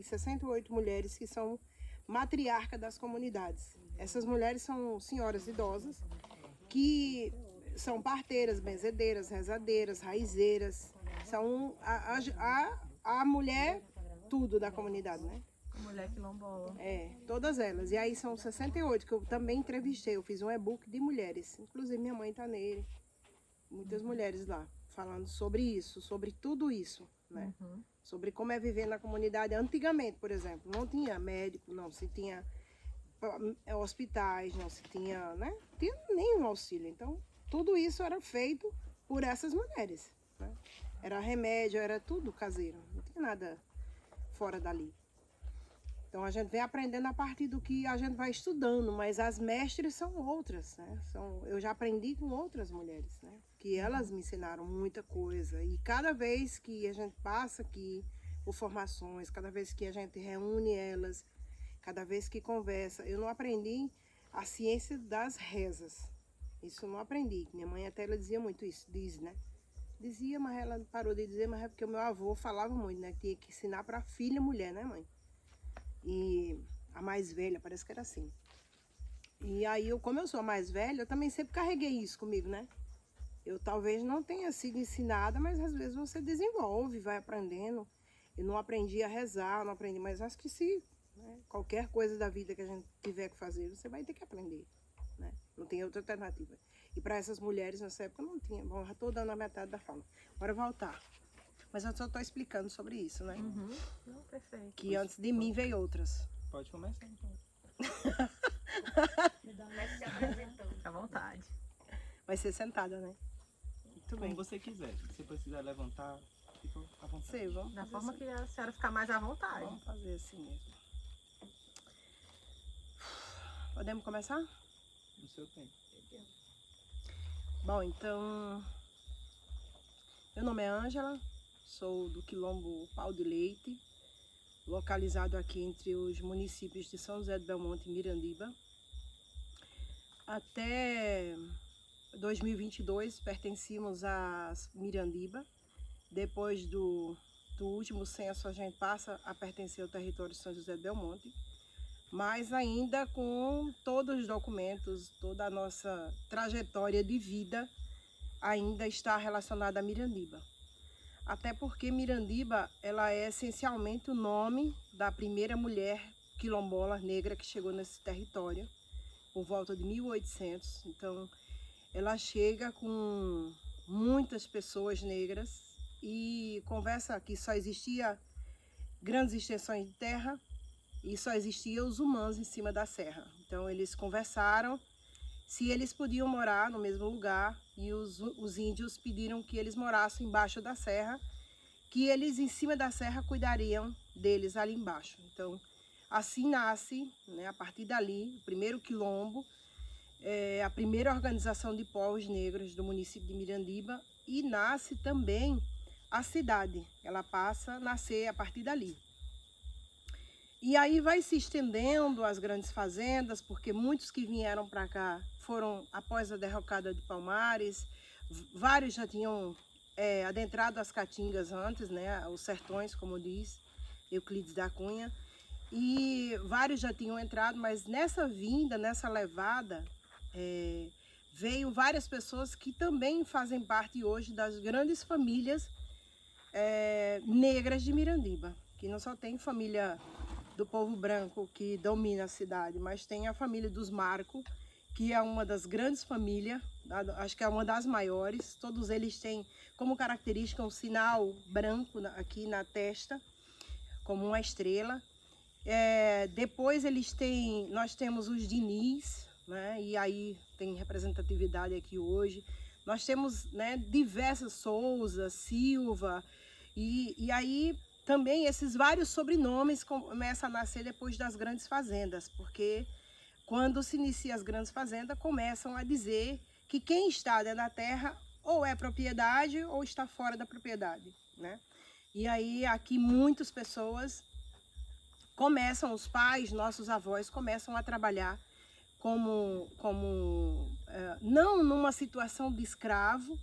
68 mulheres que são matriarcas das comunidades. Essas mulheres são senhoras idosas que são parteiras, benzedeiras, rezadeiras, raizeiras. São a mulher tudo da comunidade, né? Mulher quilombola. Todas elas. E aí são 68 que eu também entrevistei. Eu fiz um e-book de mulheres. Inclusive minha mãe tá nele. Muitas mulheres lá falando sobre isso, sobre tudo isso, né? Sobre como é viver na comunidade. Antigamente, por exemplo, não tinha médico, não se tinha hospitais, não se tinha, né? Não tinha nenhum auxílio. Então, tudo isso era feito por essas mulheres, né? Era remédio, era tudo caseiro. Não tinha nada fora dali. Então, a gente vem aprendendo a partir do que a gente vai estudando, mas as mestres são outras, né? Eu já aprendi com outras mulheres, né? Que elas me ensinaram muita coisa. E cada vez que a gente passa aqui por formações, cada vez que a gente reúne elas, cada vez que conversa, eu não aprendi a ciência das rezas. Isso eu não aprendi. Minha mãe até ela dizia muito isso, diz, né? Dizia, mas ela parou de dizer, mas é porque o meu avô falava muito, né? Que tinha que ensinar para a filha mulher, né, mãe? E a mais velha, parece que era assim. E aí, como eu sou a mais velha, eu também sempre carreguei isso comigo, né? Eu talvez não tenha sido ensinada, mas às vezes você desenvolve, vai aprendendo. Eu não aprendi a rezar, não aprendi, mas acho que se qualquer coisa da vida que a gente tiver que fazer, você vai ter que aprender, né? Não tem outra alternativa. E para essas mulheres nessa época não tinha. Bom, já estou dando a metade da fala. Bora voltar. Mas eu só estou explicando sobre isso, né? Não, perfeito. Que antes de mim veio outras. Pode começar então. Comece se apresentando. Fica à vontade. Vai ser sentada, né? Muito bem. Como você quiser. Se você precisar levantar, fica à vontade. Sei, vamos Da fazer forma assim. que a senhora ficar mais à vontade. Vamos fazer assim mesmo. Podemos começar? No seu tempo. Bom, então... Meu nome é Ângela, sou do Quilombo Pau de Leite, localizado aqui entre os municípios de São José do Belmonte e Mirandiba. Até 2022 pertencíamos a Mirandiba. Depois do último censo a gente passa a pertencer ao território de São José do Belmonte, mas ainda com todos os documentos, toda a nossa trajetória de vida ainda está relacionada a Mirandiba. Até porque Mirandiba, ela é essencialmente o nome da primeira mulher quilombola negra que chegou nesse território, por volta de 1800. Então, ela chega com muitas pessoas negras e conversa que só existia grandes extensões de terra e só existiam os humanos em cima da serra. Então, eles conversaram se eles podiam morar no mesmo lugar e os índios pediram que eles morassem embaixo da serra, que eles em cima da serra cuidariam deles ali embaixo. Então, assim nasce, né, a partir dali, o primeiro quilombo, a primeira organização de povos negros do município de Mirandiba, e nasce também a cidade. Ela passa a nascer a partir dali. E aí vai se estendendo as grandes fazendas, porque muitos que vieram para cá foram após a derrocada de Palmares, vários já tinham adentrado as caatingas antes, né, os sertões, como diz Euclides da Cunha, e vários já tinham entrado, mas nessa vinda, nessa levada, veio várias pessoas que também fazem parte hoje das grandes famílias negras de Mirandiba, que não só tem família do povo branco que domina a cidade, mas tem a família dos Marco, que é uma das grandes famílias, acho que é uma das maiores. Todos eles têm como característica um sinal branco aqui na testa, como uma estrela. Depois nós temos os Diniz, né? E aí tem representatividade aqui hoje. Nós temos, né, diversas Souza, Silva, e aí também esses vários sobrenomes começam a nascer depois das grandes fazendas, porque quando se inicia as grandes fazendas, começam a dizer que quem está dentro da terra ou é propriedade ou está fora da propriedade, né? E aí aqui muitas pessoas começam, os pais, nossos avós, começam a trabalhar não numa situação de escravo,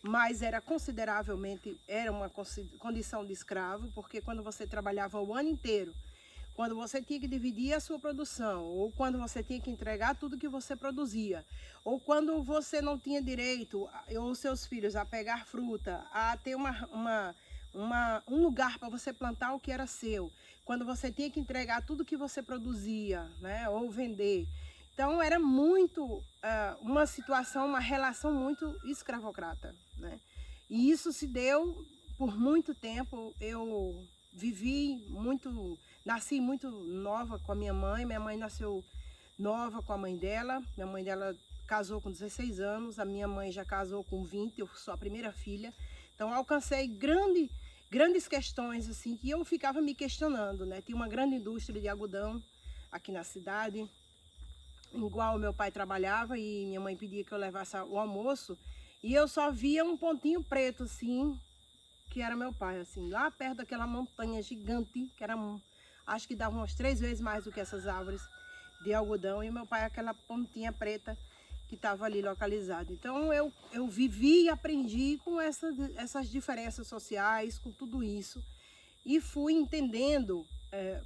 mas era consideravelmente, era uma condição de escravo, porque quando você trabalhava o ano inteiro, quando você tinha que dividir a sua produção, ou quando você tinha que entregar tudo que você produzia, ou quando você não tinha direito, ou seus filhos, a pegar fruta, a ter um lugar para você plantar o que era seu, quando você tinha que entregar tudo que você produzia, né, ou vender. Então, era muito uma situação, uma relação muito escravocrata, né? E isso se deu por muito tempo. Eu vivi muito, nasci muito nova com a minha mãe nasceu nova com a mãe dela. Minha mãe dela casou com 16 anos, a minha mãe já casou com 20, eu sou a primeira filha. Então, alcancei grandes questões, assim, que eu ficava me questionando, né? Tinha uma grande indústria de algodão aqui na cidade, igual meu pai trabalhava, e minha mãe pedia que eu levasse o almoço, e eu só via um pontinho preto, assim, que era meu pai, assim, lá perto daquela montanha gigante, que era, acho que dava umas 3 vezes mais do que essas árvores de algodão, e meu pai aquela pontinha preta que estava ali localizado. Então eu vivi e aprendi com essas diferenças sociais, com tudo isso, e fui entendendo,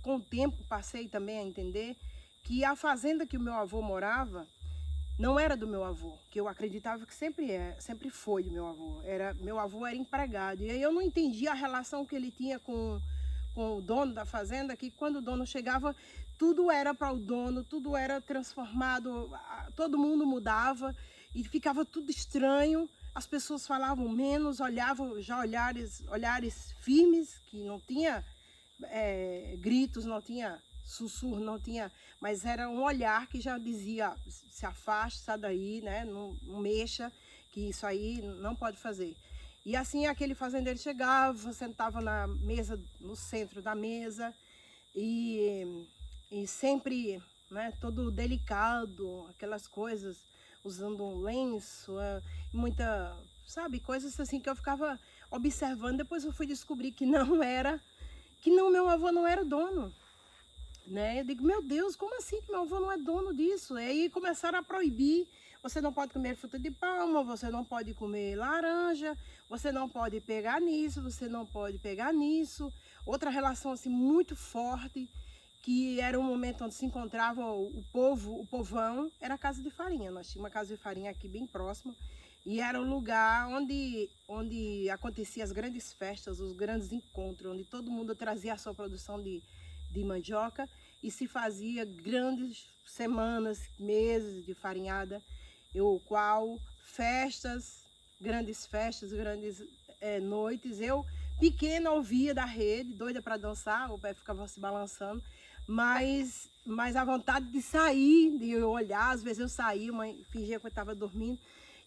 com o tempo passei também a entender que a fazenda que o meu avô morava não era do meu avô, que eu acreditava que sempre foi do meu avô. Meu avô era empregado, e aí eu não entendia a relação que ele tinha com o dono da fazenda, que quando o dono chegava, tudo era para o dono, tudo era transformado, todo mundo mudava e ficava tudo estranho. As pessoas falavam menos, olhavam já olhares firmes, que não tinha gritos, não tinha sussurro, não tinha, mas era um olhar que já dizia: se afaste, sai daí, né? Não mexa, que isso aí não pode fazer. E assim aquele fazendeiro chegava, sentava na mesa, no centro da mesa, e sempre, né, todo delicado, aquelas coisas, usando um lenço, muita, sabe, coisas assim que eu ficava observando. Depois eu fui descobrir que meu avô não era o dono, né? Eu digo: meu Deus, como assim que meu avô não é dono disso? E aí começaram a proibir: você não pode comer fruta de palma, você não pode comer laranja, você não pode pegar nisso, você não pode pegar nisso. Outra relação assim muito forte, que era um momento onde se encontrava o povão, era a casa de farinha. Nós tínhamos uma casa de farinha aqui bem próxima, e era o lugar onde aconteciam as grandes festas, os grandes encontros, onde todo mundo trazia a sua produção de mandioca, e se fazia grandes semanas, meses de farinhada, o qual grandes noites, eu pequena ouvia da rede, doida para dançar, o pé ficava se balançando, mas a vontade de sair, de olhar. Às vezes eu saía, fingia que eu estava dormindo,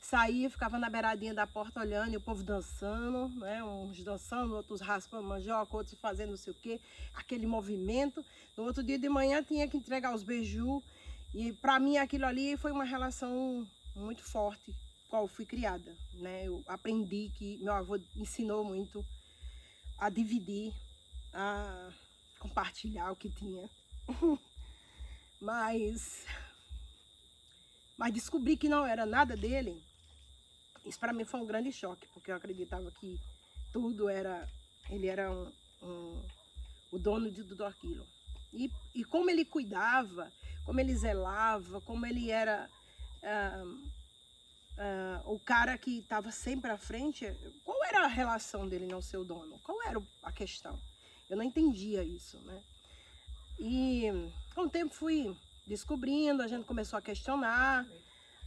saía, ficava na beiradinha da porta olhando, e o povo dançando, né? Uns dançando, outros raspando mandioca, outros fazendo não sei o quê, aquele movimento. No outro dia de manhã tinha que entregar os beiju, e para mim aquilo ali foi uma relação muito forte, qual fui criada, né? Eu aprendi, que meu avô ensinou muito a dividir, a compartilhar o que tinha. mas descobri que não era nada dele. Isso para mim foi um grande choque, porque eu acreditava que ele era o dono de tudo aquilo. E como ele cuidava, como ele zelava, como ele era o cara que estava sempre à frente. Qual era a relação dele não ser o dono? Qual era a questão? Eu não entendia isso, né? E com o tempo fui descobrindo, a gente começou a questionar.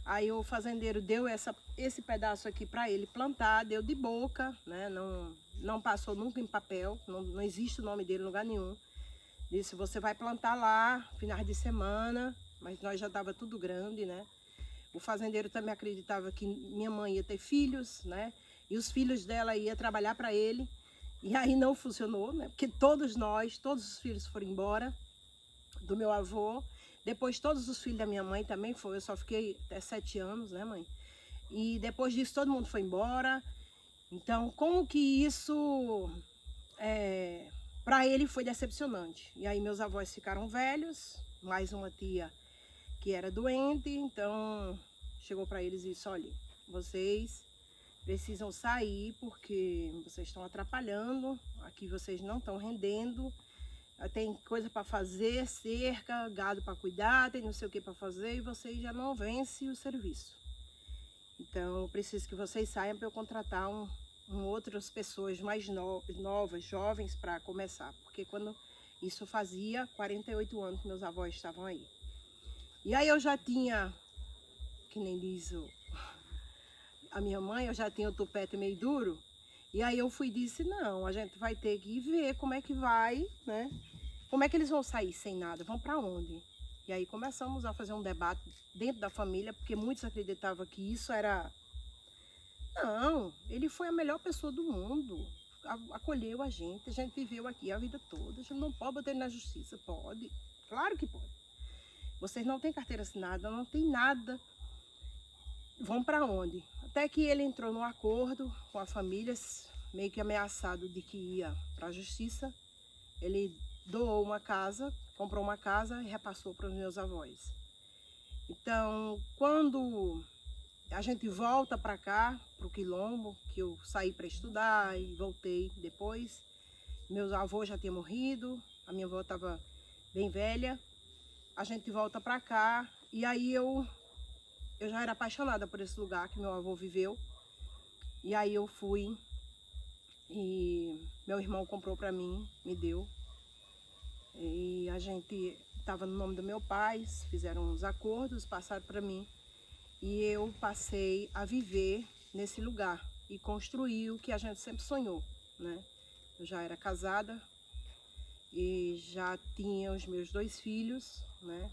Aí o fazendeiro deu esse pedaço aqui para ele plantar, deu de boca, né? Não passou nunca em papel, não existe o nome dele em lugar nenhum. Disse: você vai plantar lá, finais de semana, mas nós já estava tudo grande, né? O fazendeiro também acreditava que minha mãe ia ter filhos, né? E os filhos dela iam trabalhar para ele. E aí não funcionou, né? Porque todos os filhos foram embora do meu avô. Depois todos os filhos da minha mãe também foram. Eu só fiquei até 7 anos, né, mãe? E depois disso todo mundo foi embora. Então, como que isso para ele foi decepcionante. E aí meus avós ficaram velhos, mais uma tia que era doente. Então chegou para eles e disse: olha, vocês precisam sair porque vocês estão atrapalhando, aqui vocês não estão rendendo, tem coisa para fazer, cerca, gado para cuidar, tem não sei o que para fazer e vocês já não vencem o serviço. Então, eu preciso que vocês saiam para eu contratar outras pessoas mais novas, jovens, para começar. Porque quando isso fazia 48 anos que meus avós estavam aí. E aí eu já tinha, que nem diz a minha mãe, eu já tinha o tupete meio duro. E aí eu fui e disse, não, a gente vai ter que ver como é que vai, né? Como é que eles vão sair sem nada? Vão para onde? E aí começamos a fazer um debate dentro da família, porque muitos acreditavam que isso era... Não, ele foi a melhor pessoa do mundo, acolheu a gente viveu aqui a vida toda, a gente não pode botar ele na justiça, pode, claro que pode. Vocês não têm carteira assinada, não tem nada, vão para onde? Até que ele entrou num acordo com a família, meio que ameaçado de que ia para a justiça, ele doou uma casa, comprou uma casa e repassou para os meus avós. Então, quando a gente volta para cá, para o Quilombo, que eu saí para estudar e voltei depois. Meus avós já tinham morrido, a minha avó estava bem velha. A gente volta para cá e aí eu já era apaixonada por esse lugar que meu avô viveu. E aí eu fui e meu irmão comprou para mim, me deu. E a gente estava no nome do meu pai, fizeram uns acordos, passaram para mim. E eu passei a viver nesse lugar e construir o que a gente sempre sonhou, né? Eu já era casada e já tinha os meus 2 filhos, né?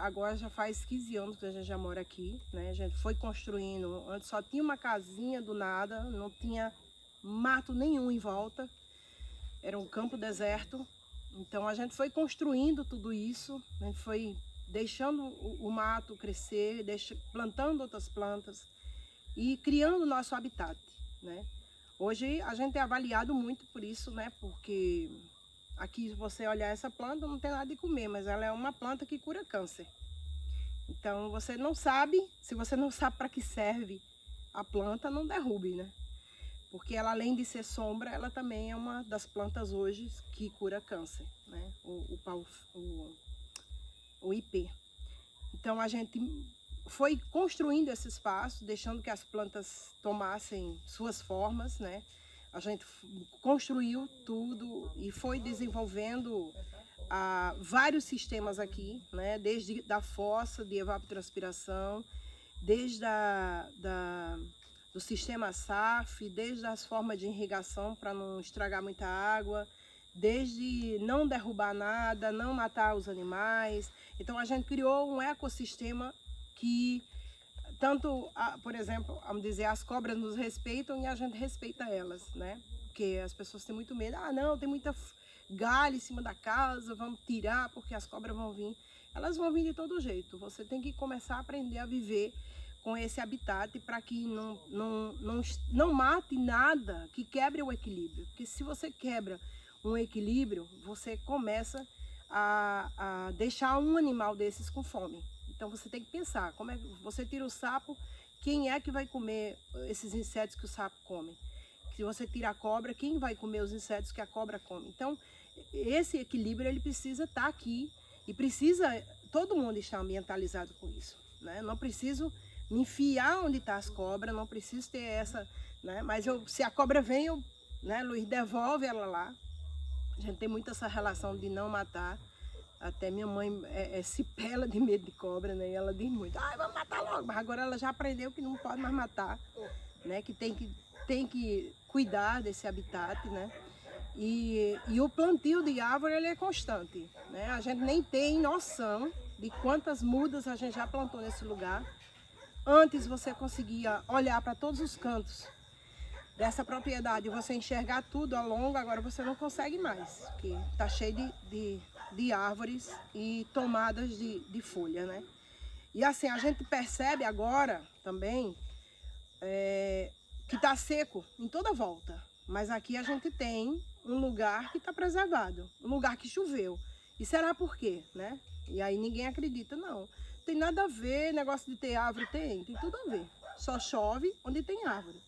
Agora já faz 15 anos que a gente já mora aqui, né? A gente foi construindo, antes só tinha uma casinha do nada, não tinha mato nenhum em volta, era um campo deserto. Então a gente foi construindo tudo isso, a gente foi deixando o mato crescer, plantando outras plantas e criando o nosso habitat, né? Hoje a gente é avaliado muito por isso, né? Porque aqui, se você olhar essa planta, não tem nada de comer, mas ela é uma planta que cura câncer. Então você não sabe, se você não sabe para que serve a planta, não derrube, né? Porque ela, além de ser sombra, ela também é uma das plantas hoje que cura câncer, né? O IP. Então a gente foi construindo esse espaço, deixando que as plantas tomassem suas formas, né? A gente construiu tudo e foi desenvolvendo vários sistemas aqui, né? Desde da fossa de evapotranspiração, desde do sistema SAF, desde as formas de irrigação para não estragar muita água, desde não derrubar nada, não matar os animais. Então a gente criou um ecossistema que tanto, por exemplo, vamos dizer, as cobras nos respeitam e a gente respeita elas, né? Porque as pessoas têm muito medo, não, tem muita galho em cima da casa, vamos tirar porque as cobras vão vir. Elas vão vir de todo jeito, você tem que começar a aprender a viver com esse habitat para que não mate nada que quebre o equilíbrio. Porque se você quebra um equilíbrio, você começa a deixar um animal desses com fome. Então você tem que pensar, como é que você tira o sapo, quem é que vai comer esses insetos que o sapo come? Se você tira a cobra, quem vai comer os insetos que a cobra come? Então esse equilíbrio ele precisa estar aqui e precisa todo mundo estar ambientalizado com isso, né? Não preciso me enfiar onde está as cobras, não preciso ter essa, né? Mas se a cobra vem, né, Luiz, devolve ela lá. A gente tem muito essa relação de não matar. Até minha mãe se pela de medo de cobra, né? E ela diz muito, vamos matar logo. Mas agora ela já aprendeu que não pode mais matar, né? Que tem que cuidar desse habitat, né? E o plantio de árvore ele é constante, né? A gente nem tem noção de quantas mudas a gente já plantou nesse lugar. Antes você conseguia olhar para todos os cantos dessa propriedade e você enxergar tudo ao longo, agora você não consegue mais, porque está cheio de árvores e tomadas de folha, né? E assim, a gente percebe agora também que está seco em toda volta, mas aqui a gente tem um lugar que está preservado, um lugar que choveu. E será por quê, né? E aí ninguém acredita, não. Tem nada a ver, negócio de ter árvore tem tudo a ver. só chove onde tem árvore.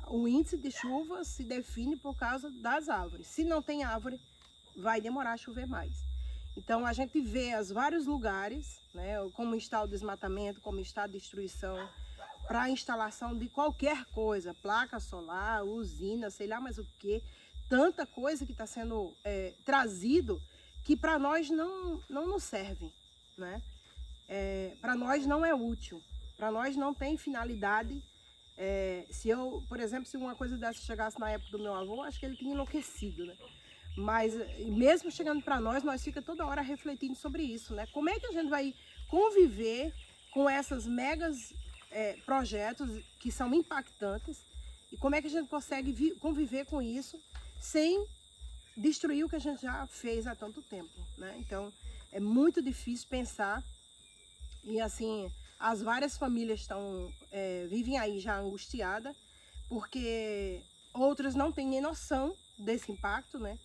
O índice de chuva se define por causa das árvores. Se não tem árvore, vai demorar a chover mais. Então, a gente vê os vários lugares, né, como está o desmatamento, como está a destruição, para a instalação de qualquer coisa, placa solar, usina, sei lá mais o que, tanta coisa que está sendo trazido que para nós não nos serve, né? Para nós não é útil, para nós não tem finalidade. Se eu, por exemplo, se uma coisa dessa chegasse na época do meu avô, acho que ele tinha enlouquecido, né? Mas mesmo chegando para nós fica toda hora refletindo sobre isso, né? Como é que a gente vai conviver com essas megas projetos que são impactantes e como é que a gente consegue conviver com isso sem destruir o que a gente já fez há tanto tempo, né? Então, é muito difícil pensar e, assim, as várias famílias vivem aí já angustiadas porque outras não têm nem noção desse impacto, né?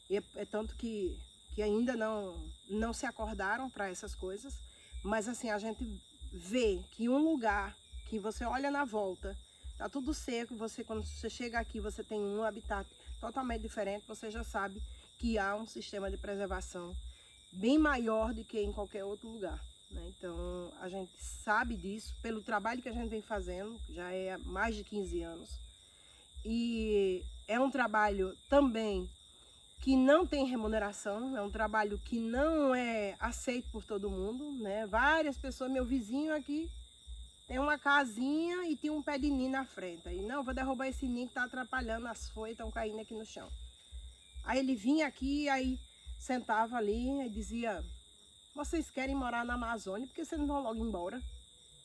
E é tanto que ainda não se acordaram para essas coisas, mas, assim, a gente vê que um lugar que você olha na volta, tá tudo seco, quando você chega aqui, você tem um habitat totalmente diferente, você já sabe que há um sistema de preservação bem maior do que em qualquer outro lugar, né? Então, a gente sabe disso pelo trabalho que a gente vem fazendo, já é há mais de 15 anos. E é um trabalho também que não tem remuneração, é um trabalho que não é aceito por todo mundo, né? Várias pessoas, meu vizinho aqui tem uma casinha e tem um pé de ninho na frente. Aí, não, vou derrubar esse ninho que está atrapalhando, as folhas estão caindo aqui no chão. Aí ele vinha aqui, aí sentava ali e dizia, vocês querem morar na Amazônia, por que vocês não vão logo embora?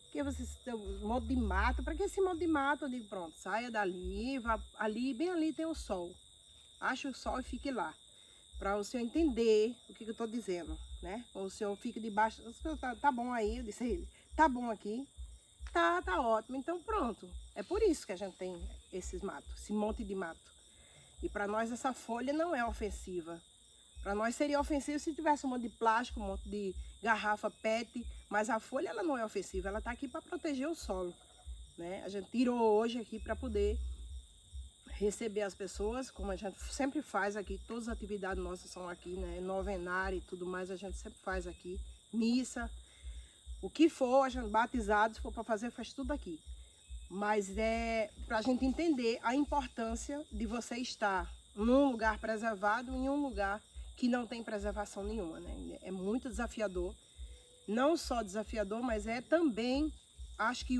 Porque vocês têm um monte de mato, para que esse monte de mato? Eu digo, pronto, saia dali, vá ali, bem ali tem o sol. Ache o sol e fique lá, para o senhor entender o que eu estou dizendo, né? O senhor fica debaixo, tá bom aí, eu disse a ele, tá bom aqui, tá ótimo, então pronto. É por isso que a gente tem esses matos, esse monte de mato. E para nós essa folha não é ofensiva. Para nós seria ofensivo se tivesse um monte de plástico, um monte de garrafa PET, mas a folha ela não é ofensiva, ela está aqui para proteger o solo, né? A gente tirou hoje aqui para poder receber as pessoas, como a gente sempre faz aqui, todas as atividades nossas são aqui, né? Novenário e tudo mais, a gente sempre faz aqui, missa, o que for, a gente batizado, se for para fazer, faz tudo aqui. Mas é para a gente entender a importância de você estar num lugar preservado e em um lugar que não tem preservação nenhuma, né? É muito desafiador, não só desafiador, mas é também, acho que